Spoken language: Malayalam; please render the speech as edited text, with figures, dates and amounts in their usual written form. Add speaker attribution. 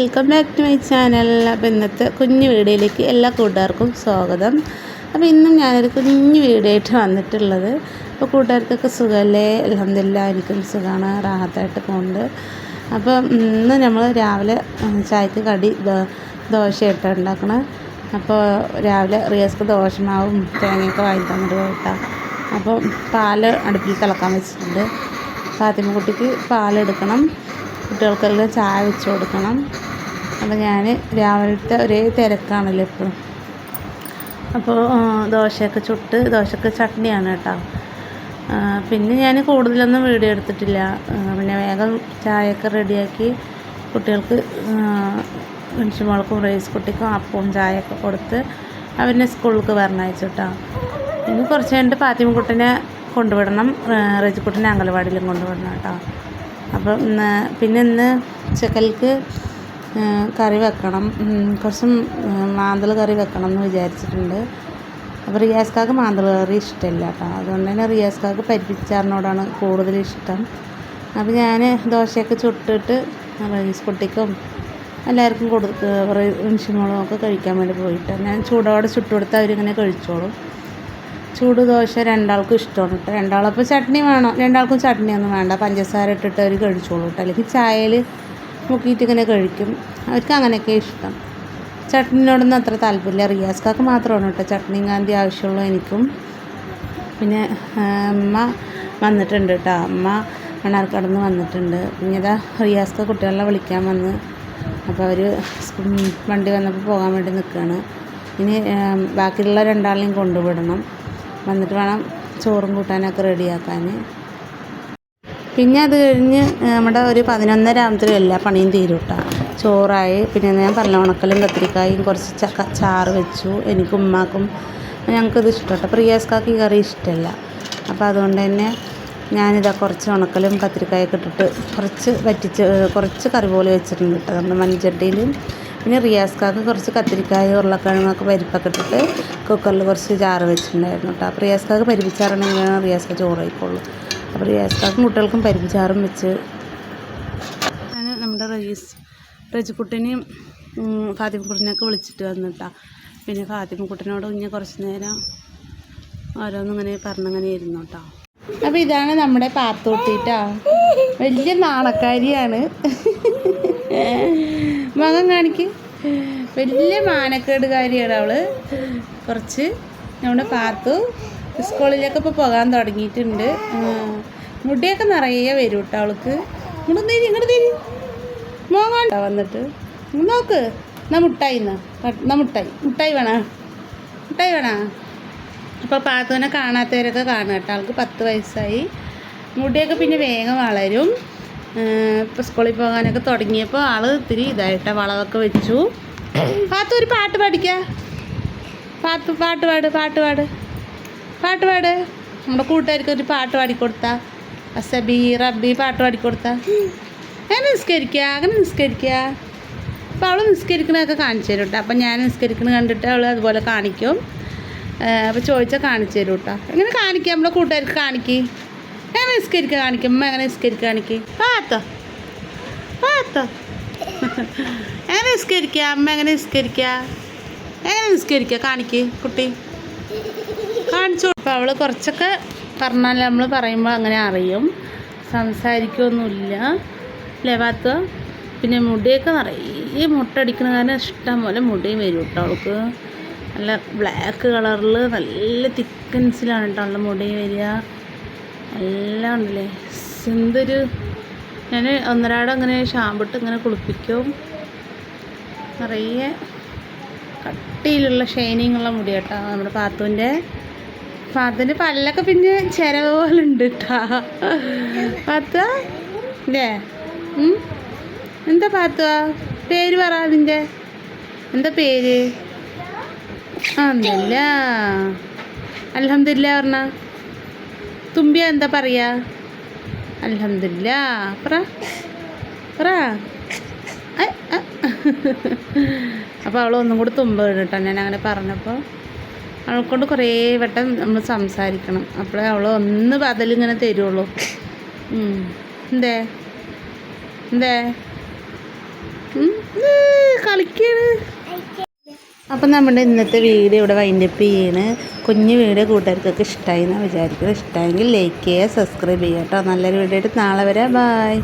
Speaker 1: Welcome back to my channel. അപ്പോൾ ഇന്നത്തെ കുഞ്ഞു വീഡിയോയിലേക്ക് എല്ലാ കൂട്ടുകാർക്കും സ്വാഗതം. അപ്പോൾ ഇന്നും ഞാനൊരു കുഞ്ഞു വീഡിയോ ആയിട്ട് വന്നിട്ടുള്ളത്. അപ്പോൾ കൂട്ടുകാർക്കൊക്കെ സുഖമല്ലേ? അൽഹംദുലില്ലാ എനിക്കും സുഖമാണ്, റാഹത്തായിട്ട് പോകുന്നുണ്ട്. അപ്പോൾ ഇന്ന് നമ്മൾ രാവിലെ ചായക്ക് കടി ദോശയായിട്ട് ഉണ്ടാക്കണം. അപ്പോൾ രാവിലെ റിയാസ്ക്ക് ദോശമാവും തേങ്ങയൊക്കെ വാങ്ങി തന്നിട്ട് പോയിട്ടാണ്. അപ്പോൾ പാല് അടുപ്പിൽ തിളക്കാൻ വെച്ചിട്ടുണ്ട്. ഫാത്തിമക്കുട്ടിക്ക് പാലെടുക്കണം, കുട്ടികൾക്കെല്ലാം ചായ വെച്ച് കൊടുക്കണം. അപ്പോൾ ഞാൻ രാവിലത്തെ ഒരേ തിരക്കാണല്ലോ എപ്പോഴും. അപ്പോൾ ദോശയൊക്കെ ചുട്ട്, ദോശക്ക് ചട്നിയാണ് കേട്ടോ. പിന്നെ ഞാൻ കൂടുതലൊന്നും വീഡിയോ എടുത്തിട്ടില്ല. പിന്നെ വേഗം ചായയൊക്കെ റെഡിയാക്കി കുട്ടികൾക്ക് മനുഷ്യമോൾക്കും റൈസ് കുട്ടിക്കും അപ്പവും ചായയൊക്കെ കൊടുത്ത് അവരെ സ്കൂളിലേക്ക് പറഞ്ഞയച്ചു കേട്ടോ. ഇനി കുറച്ച് കഴിഞ്ഞിട്ട് ഫാത്തിമക്കുട്ടിനെ കൊണ്ടുവിടണം, റജിക്കുട്ടിനെ അംഗനവാടിയിലും കൊണ്ടുവിടണം കേട്ടോ. അപ്പം പിന്നെ ഇന്ന് ഉച്ചക്കലേക്ക് കറി വെക്കണം, കുറച്ച് മാന്തൾ കറി വെക്കണം എന്ന് വിചാരിച്ചിട്ടുണ്ട്. അപ്പോൾ റിയാസ്ക്കാക്ക് മാന്തൾ കറി ഇഷ്ടമില്ല കേട്ടോ. അതുകൊണ്ട് തന്നെ റിയാസ്ക്കാക്ക് പരിപ്പിച്ചാറിനോടാണ് കൂടുതൽ ഇഷ്ടം. അപ്പോൾ ഞാൻ ദോശയൊക്കെ ചുട്ടിട്ട് റൈസ് കുട്ടിക്കും എല്ലാവർക്കും മനുഷ്യങ്ങളും ഒക്കെ കഴിക്കാൻ വേണ്ടി പോയിട്ട് ഞാൻ ചൂടോടെ ചുട്ട് കൊടുത്താൽ അവരിങ്ങനെ കഴിച്ചോളും. ചൂട് ദോശ രണ്ടാൾക്കും ഇഷ്ടമാണ് കേട്ടോ. രണ്ടാളപ്പോൾ ചട്നി വേണം, രണ്ടാൾക്കും ചട്നിയൊന്നും വേണ്ട, പഞ്ചസാര ഇട്ടിട്ട് അവർ കഴിച്ചോളൂ കേട്ടോ. അല്ലെങ്കിൽ ചായയിൽ മുക്കിയിട്ട് ഇങ്ങനെ കഴിക്കും. അവർക്ക് അങ്ങനെയൊക്കെ ഇഷ്ടം. ചട്നിനോടൊന്നും അത്ര താല്പര്യമില്ല. റിയാസ്ക്കാക്ക് മാത്രമാണ് കേട്ടോ ചട്നിയും കാന്തി ആവശ്യമുള്ളൂ എനിക്കും. പിന്നെ അമ്മ വന്നിട്ടുണ്ട് കേട്ടോ. അമ്മ മണ്ണാർക്കാടുന്ന് വന്നിട്ടുണ്ട്. പിന്നെ ഇതാ റിയാസ്ക്ക കുട്ടികളെ വിളിക്കാൻ വന്ന്. അപ്പോൾ അവർ വണ്ടി വന്നപ്പോൾ പോകാൻ വേണ്ടി നിൽക്കുകയാണ്. ഇനി ബാക്കിയുള്ള രണ്ടാളെയും കൊണ്ടുവിടണം, വന്നിട്ട് വേണം ചോറും കൂട്ടാനൊക്കെ റെഡിയാക്കാൻ. പിന്നെ അത് കഴിഞ്ഞ് നമ്മുടെ ഒരു 11:30 ആകുമ്പോഴത്തേക്കും എല്ലാ പണിയും തീരും കേട്ടോ. ചോറായി, പിന്നെ ഞാൻ പറഞ്ഞ ഉണക്കലും കത്തിരിക്കായും കുറച്ച് ചാറ് വെച്ചു. എനിക്കും ഉമ്മാക്കും ഞങ്ങൾക്കിത് ഇഷ്ടം കേട്ടോ. പ്രിയാസ്ക്കാക്ക് ഈ കറി ഇഷ്ടമല്ല. അപ്പോൾ അതുകൊണ്ട് തന്നെ ഞാനിതാ കുറച്ച് ഉണക്കലും കത്തിരിക്കായൊക്കെ ഇട്ടിട്ട് കുറച്ച് കറി പോലെ വെച്ചിട്ടുണ്ട് കേട്ടോ നമ്മുടെ മൺചട്ടിയിൽ. പിന്നെ റിയാസ്ക്കാക്ക് കുറച്ച് കത്തിരിക്കായ ഉരുളക്കിഴങ്ങൊക്കെ പരിപ്പൊക്കെ ഇട്ടിട്ട് കുക്കറിൽ കുറച്ച് ചാറ് വെച്ചിട്ടുണ്ടായിരുന്നു കേട്ടോ. അപ്പോൾ റിയാസ്ക്കാക്ക് പരിപ്പിച്ചാറുണ്ടെങ്കിലാണ് റിയാസ്ക്ക ചോറ് കഴിക്കുള്ളൂ. അപ്പോൾ റിയാസ്ക്കാക്കും കുട്ടികൾക്കും പരിപ്പിച്ചാറും വെച്ച് ഞാൻ നമ്മുടെ റജിക്കുട്ടിനെയും ഫാത്തിമക്കുട്ടിനെയൊക്കെ വിളിച്ചിട്ട് വന്നിട്ടാ. പിന്നെ ഫാത്തിമക്കുട്ടിനോട് ഇങ്ങനെ കുറച്ച് നേരം ഓരോന്നിങ്ങനെ പറഞ്ഞങ്ങനെ ഇരുന്നു കേട്ടോ. അപ്പോൾ ഇതാണ് നമ്മുടെ പാത്തൂട്ടിട്ടോ. വലിയ നാണക്കാരിയാണ്. മകൻ കാണിക്ക്, വലിയ മാനക്കേടുകാരിയാണ് അവൾ. കുറച്ച് നമ്മുടെ പാത്തു സ്കൂളിലൊക്കെ ഇപ്പോൾ പോകാൻ തുടങ്ങിയിട്ടുണ്ട്. മുടിയൊക്കെ നിറയെ വരും കേട്ടോ അവൾക്ക്. ഇങ്ങോട്ട് തരി മോങ്ങാണ്ട വന്നിട്ട് നോക്ക്. മുട്ടായി വേണോ? അപ്പോൾ പാത്തുവിനെ കാണാത്തവരൊക്കെ കാണുക കേട്ടോ. അവൾക്ക് 10 വയസ്സായി. മുടിയൊക്കെ പിന്നെ വേഗം വളരും. ഇപ്പോൾ സ്കൂളിൽ പോകാനൊക്കെ തുടങ്ങിയപ്പോൾ ആൾ ഇത്തിരി ഇതായിട്ട് വളവൊക്കെ വെച്ചു. പാത്തു ഒരു പാട്ട് പാടിക്കുക. പാത്തു പാട്ട് പാട്. നമ്മുടെ കൂട്ടുകാർക്ക് ഒരു പാട്ട് പാടിക്കൊടുത്താ. അസബി റബ്ബി പാട്ട് പാടിക്കൊടുത്താ. അങ്ങനെ നിസ്കരിക്കുക. അപ്പോൾ അവൾ നിസ്കരിക്കണതൊക്കെ കാണിച്ചു തരും കേട്ടോ. അപ്പം ഞാൻ നിസ്കരിക്കണ കണ്ടിട്ട് അവൾ അതുപോലെ കാണിക്കും. അപ്പോൾ ചോദിച്ചാൽ കാണിച്ചു തരും കേട്ടോ. എങ്ങനെ കാണിക്കുക, നമ്മുടെ കൂട്ടുകാർക്ക് കാണിക്കും. എങ്ങനെ നിസ്കരിക്കുക കാണിക്കും. അമ്മ എങ്ങനെ നിസ്കരിക്കുക കാണിക്കും. പാത്തോ എങ്ങനെ നിസ്കരിക്കുക. അമ്മ എങ്ങനെ നിസ്കരിക്കുക കാണിക്ക് കുട്ടി, കാണിച്ചു. അപ്പോൾ അവൾ കുറച്ചൊക്കെ പറഞ്ഞാൽ നമ്മൾ പറയുമ്പോൾ അങ്ങനെ അറിയും, സംസാരിക്കുകയൊന്നുമില്ല അല്ലേ പാത്തോ. പിന്നെ മുടിയൊക്കെ നിറയെ മുട്ടടിക്കുന്ന കാരണം ഇഷ്ടം പോലെ മുടിയും വരും കേട്ടോ അവൾക്ക്. നല്ല ബ്ലാക്ക് കളറിൽ നല്ല തിക്കൻസിലാണ് കേട്ടോ അവളുടെ മുടി വരിക. എല്ലാം ഉണ്ടല്ലേ എന്തൊരു. ഞാൻ ഒന്നരാടം അങ്ങനെ ഷാമ്പിട്ട് ഇങ്ങനെ കുളിപ്പിക്കും. നിറയെ കട്ടിയിലുള്ള ഷൈനിങ്ങുള്ള മുടി കേട്ടോ നമ്മുടെ പാത്തുവിൻ്റെ പല്ലൊക്കെ പിന്നെ ചിരവ് പോലെ ഉണ്ട് കേട്ടോ. പാത്ത അല്ലേ? എന്താ പാത്തുവാ പേര് പറ, അതിൻ്റെ എന്താ പേര്? അൽഹംദുലില്ലാ പറഞ്ഞ. തുമ്പിയ എന്താ പറയാ? അൽഹംദുലില്ലാ പറ. അപ്പോൾ അവൾ ഒന്നും കൂടി തുമ്പ കേട്ടോ ഞാൻ അങ്ങനെ പറഞ്ഞപ്പോൾ. അവൾക്കൊണ്ട് കുറേ വട്ടം നമ്മൾ സംസാരിക്കണം, അപ്പോഴേ അവൾ ഒന്ന് ബദലിങ്ങനെ തരുള്ളൂ. എന്തേ അപ്പം നമ്മുടെ ഇന്നത്തെ വീഡിയോ ഇവിടെ വൈൻഡപ്പ് ചെയ്യാണ്. കുഞ്ഞു വീഡിയോ കൂട്ടുകാർക്കൊക്കെ ഇഷ്ടമായി എന്ന് വിചാരിക്കുന്നു. ഇഷ്ടമായെങ്കിൽ ലൈക്ക് ചെയ്യുക, സബ്സ്ക്രൈബ് ചെയ്യുക കേട്ടോ. നല്ലൊരു വീഡിയോ ആയിട്ട് നാളെ വരാം. ബൈ.